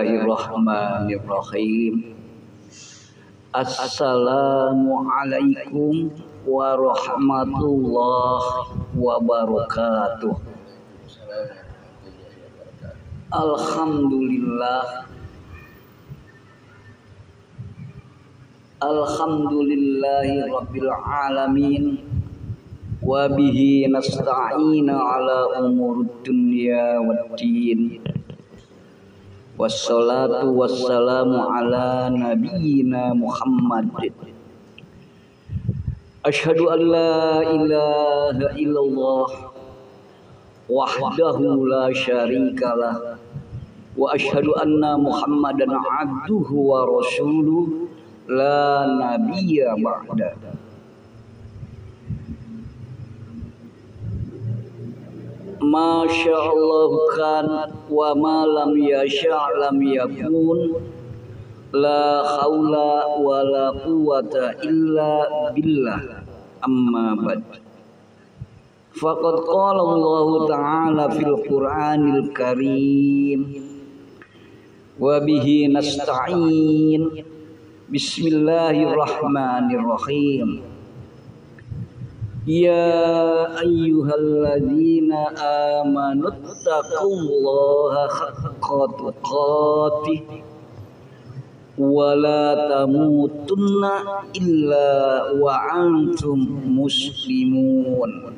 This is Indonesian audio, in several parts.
Bismillahirrahmanirrahim. Assalamualaikum warahmatullahi wabarakatuh. Alhamdulillah. Alhamdulillahi rabbil alamin. Wa bihi nasta'ina ala umurud dunya waddin. Wassalatu wassalamu ala nabiyyina Muhammad. Asyhadu an la ilaha illallah wahdahu la syarikalah wa asyhadu anna Muhammadan abduhu wa rasuluh la nabiyya ba'da. Masya Allah kan wa ma lam yasha' lam yakun. La haula wa la quwata illa billah. Amma ba'd. Faqad qala Allah ta'ala fil Qur'anil Karim wa bihi nasta'in. Bismillahirrahmanirrahim. Ya ayyuhalladzina amanu taqullaha haqqa tuqatih wa la tamutunna illa wa antum muslimun.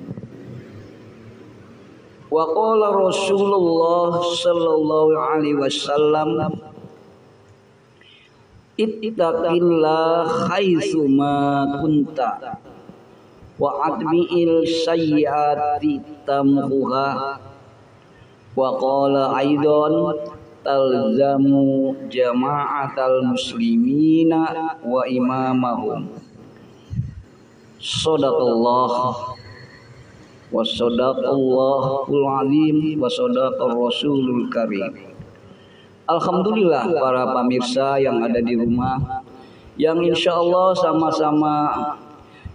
Wa qala Rasulullah sallallahu alaihi wasallam, ittaqillah haitsu ma kunta wa atbi'il sayyiati tamhuha. Wa qala aidan talzamu jama'atal muslimina wa imamahum. Shadaqallah wa sadaqallahul azim wa sadaqar rasulul karim. Alhamdulillah para pemirsa yang ada di rumah, yang insyaallah sama-sama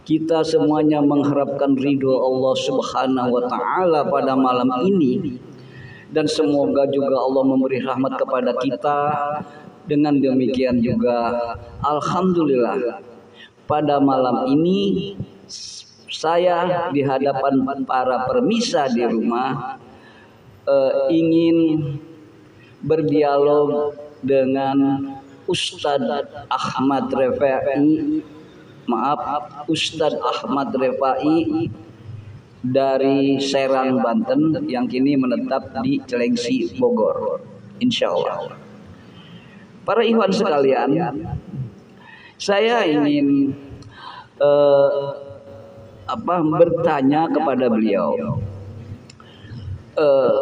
kita semuanya mengharapkan ridho Allah Subhanahu wa taala pada malam ini, dan semoga juga Allah memberi rahmat kepada kita. Dengan demikian juga alhamdulillah pada malam ini saya di hadapan para permisa di rumah ingin berdialog dengan Ustadz Ahmad Refai. Ustadz Ahmad Refai dari Serang, Banten, yang kini menetap di Cilengsi, Bogor, insya Allah. Para ikhwan sekalian, saya ingin bertanya kepada beliau,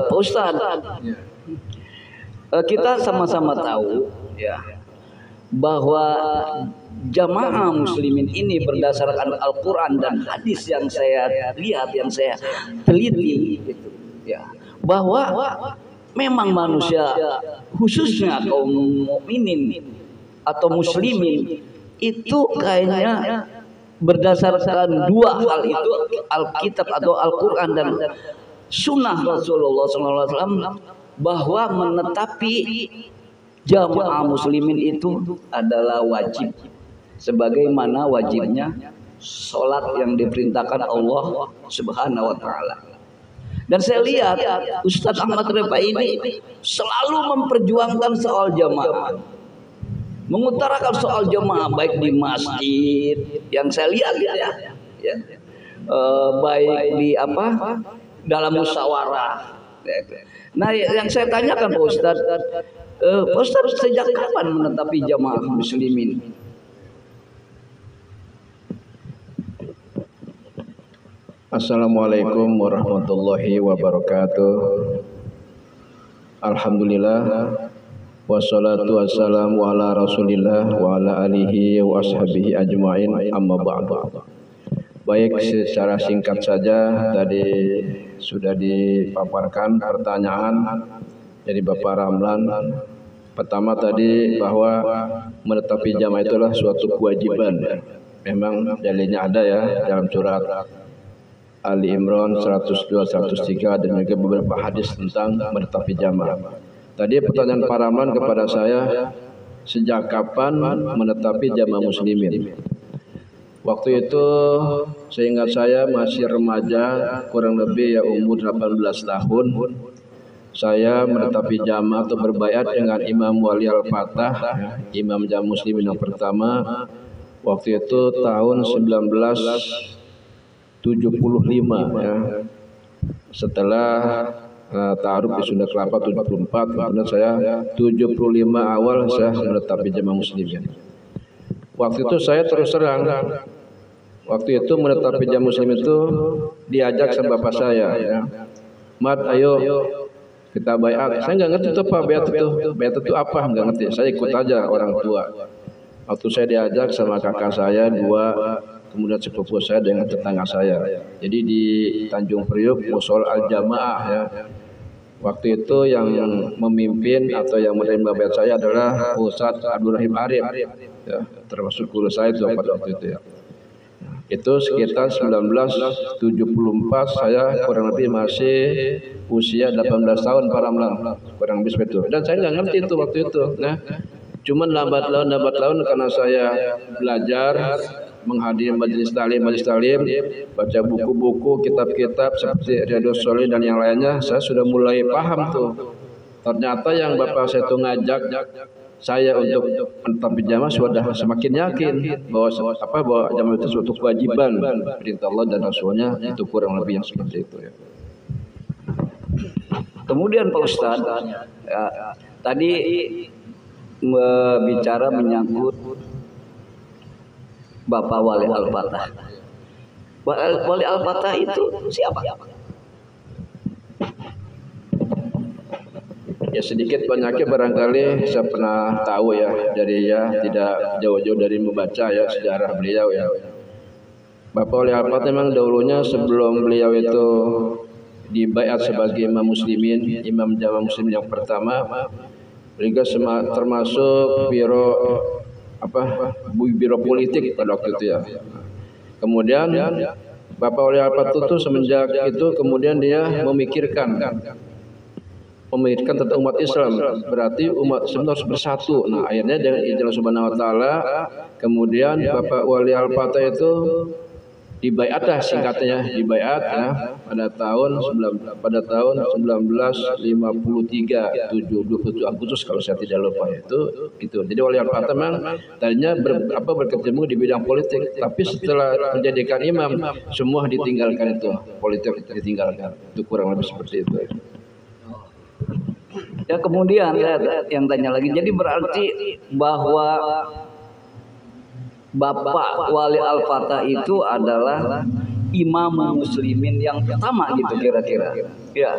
Ustadz, kita sama-sama tahu ya bahwa jamaah muslimin ini berdasarkan Al-Quran dan hadis yang saya lihat, yang saya teliti gitu, ya, bahwa memang manusia khususnya kaum mukminin atau muslimin itu kayaknya berdasarkan dua hal itu, Alkitab atau Al-Quran dan Sunnah Rasulullah SAW, bahwa menetapi jamaah muslimin itu adalah wajib, sebagaimana wajibnya sholat yang diperintahkan Allah Subhanahu wa taala. Dan saya lihat Ustadz Ahmad Refai ini selalu memperjuangkan soal jamaah, mengutarakan soal jamaah baik di masjid yang saya lihat ya, baik di dalam musyawarah. Nah, yang saya tanyakan Pak Ustadz, Ustadz sejak kapan menetapi jamaah muslimin? Assalamualaikum warahmatullahi wabarakatuh. Alhamdulillah, wassalatu wassalamu ala rasulillah wa ala alihi wa ashabihi ajma'in, amma ba'du. Baik, secara singkat saja tadi sudah dipaparkan pertanyaan dari Bapak Ramlan. Pertama tadi bahwa menetapi jamaah itulah suatu kewajiban. Memang dalilnya ada ya dalam surat Ali Imran 102, 103 dan juga beberapa hadis tentang menetapi jamaah. Tadi pertanyaan Pak Ramlan kepada saya, sejak kapan menetapi jamaah muslimin? Waktu itu seingat saya masih remaja, kurang lebih ya umur 18 tahun. Saya menetapi jamaah atau berbaiat dengan Imam Wali Al-Fatah, Imam Jamaah Muslimin yang pertama. Waktu itu tahun 1975 ya. Setelah ta'aruf di Sunda Kelapa 74, kemudian saya 75 awal saya menetapi jamaah muslimin. Waktu itu saya terus terang, waktu itu menetapi jamaah muslim itu diajak sama bapak saya ya. Mat, ayo kita baiat. Saya nggak ngerti itu apa baiat itu. Baiat itu apa? Nggak ngerti. Saya ikut aja orang tua. Waktu saya diajak sama kakak saya dua, kemudian sepupu saya dengan tetangga saya. Jadi di Tanjung Priuk Mushol Al Jamaah ya. Waktu itu yang memimpin atau yang menerima baiat saya adalah Ustadz Abdul Rahim Arif ya, termasuk guru saya itu pada waktu itu ya. Itu sekitar 1974, saya kurang lebih masih usia 18 tahun Pak Ramlan, kurang lebih seperti itu. Dan saya nggak ngerti itu waktu itu. Nah, cuman lambat laun karena saya belajar menghadiri majelis talim, baca buku-buku, kitab-kitab seperti Riyadhus Shalihin dan yang lainnya, saya sudah mulai paham tuh. Ternyata yang bapak saya tuh ngajak saya untuk menetapi jamaah sudah semakin yakin bahwa jamaah itu suatu kewajiban perintah Allah dan Rasulnya, itu kurang lebih yang seperti itu ya. Kemudian Pak Ustadz tadi bicara menyangkut Bapak Wali Al-Fatah. Wali Al-Fatah itu siapa? Ya sedikit banyaknya barangkali saya pernah tahu ya, dari ya tidak jauh-jauh dari membaca ya sejarah beliau ya. Bapak Wali Al-Fatah memang dahulunya sebelum beliau itu dibaiat sebagai imam muslimin, imam jamaah muslimin yang pertama, beliau termasuk biro politik pada waktu itu ya. Kemudian Bapak Wali Al-Fatah itu semenjak itu kemudian dia memikirkan tentang umat Islam, berarti umat Islam harus bersatu. Nah, akhirnya dengan izin Allah Subhanahu wa taala, kemudian Bapak Wali Al-Fatah itu dibaiat lah singkatnya, dibaiat ya pada tahun 1953 27 Agustus kalau saya tidak lupa itu. Jadi Wali Al-Fatah memang tadinya berkecimpung di bidang politik, tapi setelah menjadikan imam semua ditinggalkan, itu politik ditinggalkan. Itu kurang lebih seperti itu. Ya kemudian yang tanya lagi, jadi berarti bahwa Bapak Wali Al-Fatah itu adalah imam muslimin yang pertama gitu kira-kira. Ya.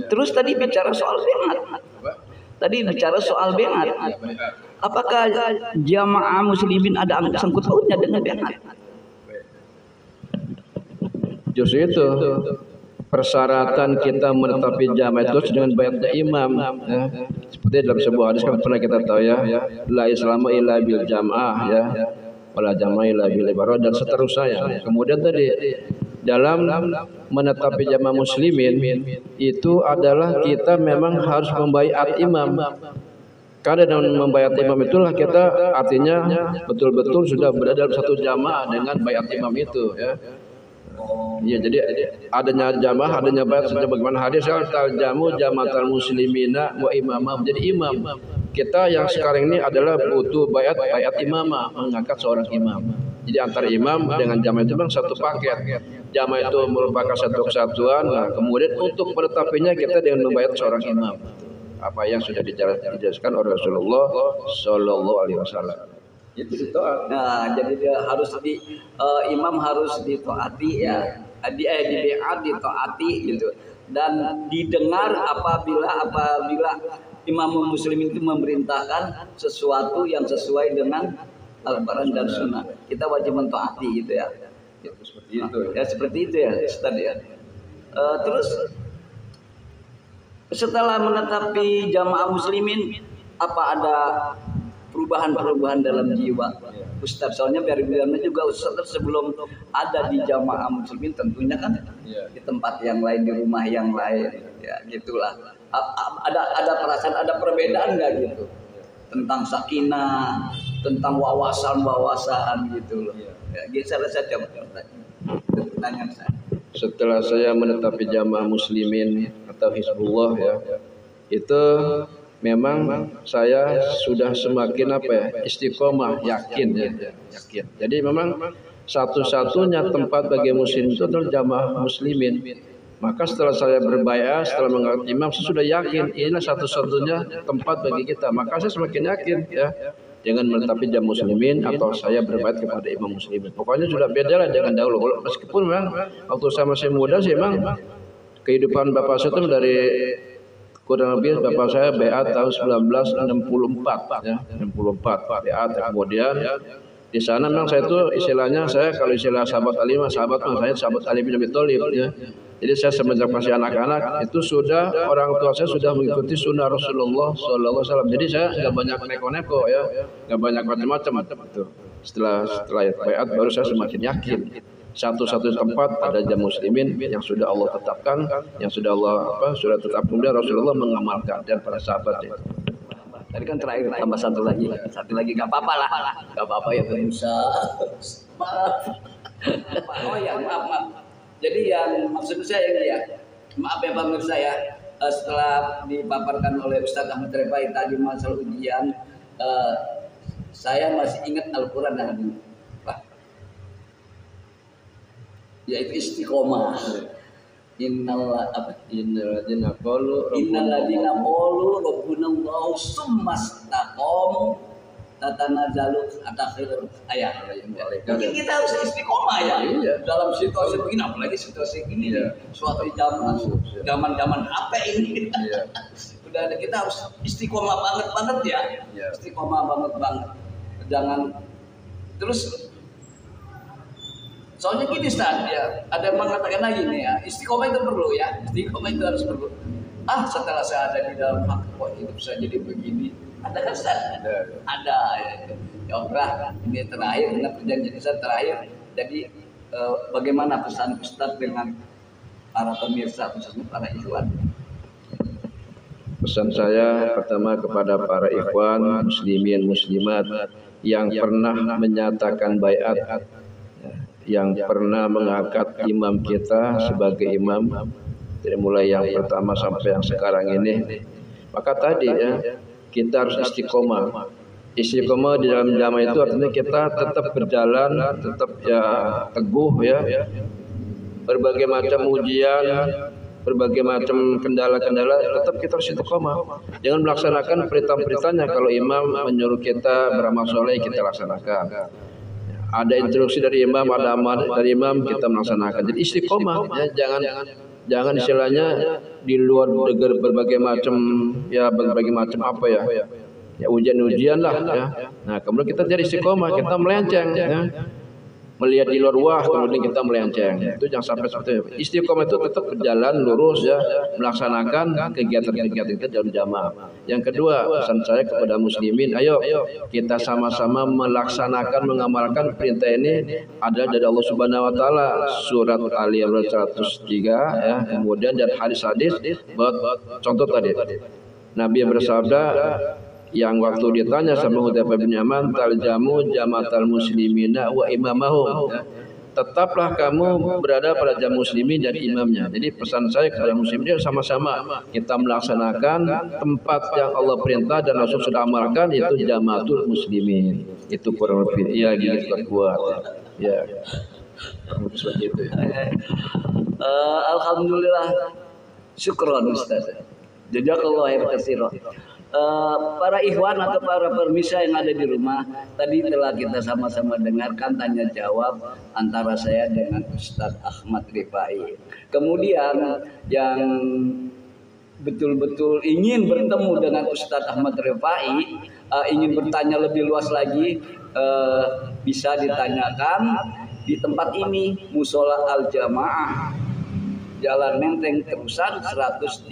Terus tadi bicara soal baiat. Apakah jamaah muslimin ada sangkut pautnya dengan baiat? Justru itu persyaratan kita menetapi jamaah itu dengan baiatnya imam ya. Seperti dalam sebuah hadis kan pernah kita tahu ya, la islama illa bil jamaah ya, wala jamaah illa bil ibarat dan seterusnya. Kemudian tadi dalam menetapi jamaah muslimin itu adalah kita memang harus membaiat imam. Karena dengan membaiat imam itulah kita artinya betul-betul sudah berada dalam satu jamaah dengan baiat imam itu ya. Ya, jadi adanya jamaah, adanya baiat sebagaimana hadis al-jamu jamaatul muslimina wa imamah, menjadi imam. Kita yang sekarang ini adalah butuh baiat imamah, mengangkat seorang imam. Jadi antara imam dengan jamaah itu memang satu paket. Jamaah itu merupakan satu kesatuan. Nah, kemudian untuk menetapinya kita dengan membaiat seorang imam. Apa yang sudah dijelaskan oleh Rasulullah Shallallahu Alaihi Wasallam. Nah, jadi dia harus imam harus ditaati ya, dibaiat, ditaati gitu, dan didengar apabila imam muslim itu memerintahkan sesuatu yang sesuai dengan Al-Quran dan Sunnah, kita wajib mentaati gitu ya. Seperti itu. Ya seperti itu ya, Ustaz ya. Terus setelah menetapi jamaah muslimin, apa ada perubahan dalam jiwa Ustaz? Soalnya biar-biarnya juga Ustaz sebelum ada di jamaah muslimin tentunya kan di tempat yang lain, di rumah yang lain ya gitulah. Ada perasaan, ada perbedaan nggak gitu tentang sakinah, tentang wawasan gitu loh. Ya, geser saja pertanyaan saya. Setelah saya menetapi jamaah muslimin atau Hizbullah ya, itu memang saya sudah semakin istiqomah, yakin ya, yakin. Jadi memang satu-satunya tempat bagi muslim itu adalah jamaah muslimin. Maka setelah saya berbaiat, setelah mengangkat imam, saya sudah yakin inilah satu-satunya tempat bagi kita. Maka saya semakin yakin ya, dengan menetapi jamaah muslimin atau saya berbaiat kepada imam muslimin. Pokoknya sudah beda lah dengan dahulu. Meskipun memang waktu saya masih muda sih memang kehidupan bapak saya itu dari kurang lebih bapak saya baiat tahun 1964 ya, 64 baiat. Kemudian di sana memang saya itu istilahnya, saya kalau istilah sahabat Ali, sahabat saya sahabat Ali bin Abi Thalib ya. Jadi saya semenjak masih anak-anak itu sudah orang tua saya sudah mengikuti sunnah Rasulullah SAW. Jadi saya nggak banyak neko-neko ya, nggak banyak macam-macam itu. Setelah baiat baru saya semakin yakin satu-satu tempat ada jamaah muslimin yang sudah Allah tetapkan, yang sudah Allah sudah tetap, kemudian Rasulullah mengamalkan dan para sahabat itu. Tadi kan terakhir tambah satu lagi nggak apa-apa lah, nggak apa-apa ya Musa. Maaf. Oh ya maaf. Jadi yang maksud saya ini ya, maaf ya pemirsa ya, setelah dipaparkan oleh Ustaz Ahmad Rifai tadi masalah ujian, saya masih ingat Al-Quran yang ini, yaitu istiqomah. Innalladzina qalu rabbunallahu tsumastaqamu tatanazzalu atakhir ayat. Jadi kita harus istiqomah ya dalam situasi begini, apalagi situasi ini suatu zaman apa ini. Udah kita harus istiqomah banget ya. Istiqomah banget. Jangan terus. Soalnya gini Ustaz ya, ada yang mengatakan lagi nih ya, istiqomah itu perlu ya, istiqomah itu harus perlu. Setelah saya ada di dalam hak, kok hidup saya jadi begini. Ada kan Ustaz? Ada. Ya udah, ini terakhir, dengan perjanjian Ustaz terakhir. Jadi bagaimana pesan Ustaz dengan para pemirsa, khususnya para ikhwan? Pesan saya pertama kepada para ikhwan muslimin muslimat yang pernah menyatakan baiat, yang pernah mengangkat imam kita sebagai imam dari mulai yang pertama sampai yang sekarang ini, maka tadi ya kita harus istiqomah. Istiqomah di dalam jamaah itu artinya kita tetap berjalan, tetap ya teguh ya, berbagai macam ujian, berbagai macam kendala-kendala, tetap kita harus istiqomah. Jangan melaksanakan perintah-perintahnya. Kalau imam menyuruh kita beramal soleh, kita laksanakan. Ada instruksi dari imam, ada amanat dari imam, kita melaksanakan. Jadi istiqomah ya, jangan istilahnya di luar berbagai macam apa ya ujian-ujian lah ya. Nah kemudian kita jadi istiqomah, kita melenceng ya, melihat di luar, wah kemudian kita melenceng. Itu jangan sampai seperti itu. Istiqomah itu tetap berjalan lurus ya, melaksanakan kegiatan-kegiatan kita dalam jamaah. Yang kedua, pesan saya kepada muslimin, ayo kita sama-sama melaksanakan, mengamalkan perintah ini adalah dari Allah Subhanahu wa taala, surat Ali Imran 103 ya. Kemudian dari hadis-hadis buat contoh tadi. Nabi bersabda, yang waktu ditanya sama Hudzaifah bin Yaman, taljamu jamaatal muslimina wa imamahum, tetaplah kamu berada pada jamaah muslimin dan imamnya. Jadi pesan saya kepada muslimin, sama-sama kita melaksanakan tempat yang Allah perintah dan Rasul sudah amalkan, yaitu jamaatul muslimin. Itu kurang lebih ya gitu kuat ya. Seperti itu ya. Alhamdulillah, syukron Ustaz. Jazakallahu khairan. Para ikhwan atau para pemirsa yang ada di rumah, tadi telah kita sama-sama dengarkan tanya jawab antara saya dengan Ustadz Ahmad Rifai. Kemudian yang betul-betul ingin bertemu dengan Ustadz Ahmad Rifai, ingin bertanya lebih luas lagi, bisa ditanyakan di tempat ini, Musola Al Jamaah, Jalan Menteng Terusan 113.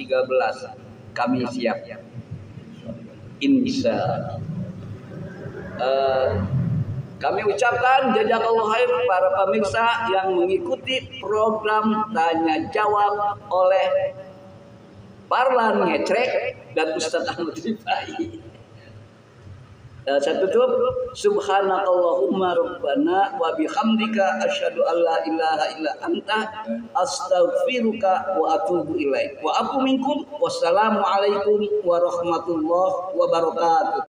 Kami siap. Insya kami ucapkan jazakallahu khair para pemirsa yang mengikuti program tanya jawab oleh Parlan ngecrek dan Ustaz Ahmad Rifai. Saya tutup. Subhanakallahumma rabbana wa bihamdika asyhadu an la ilaha illa anta astaghfiruka wa atubu ilaik. Wa aku minkum. Wassalamu alaikum warahmatullahi wabarakatuh.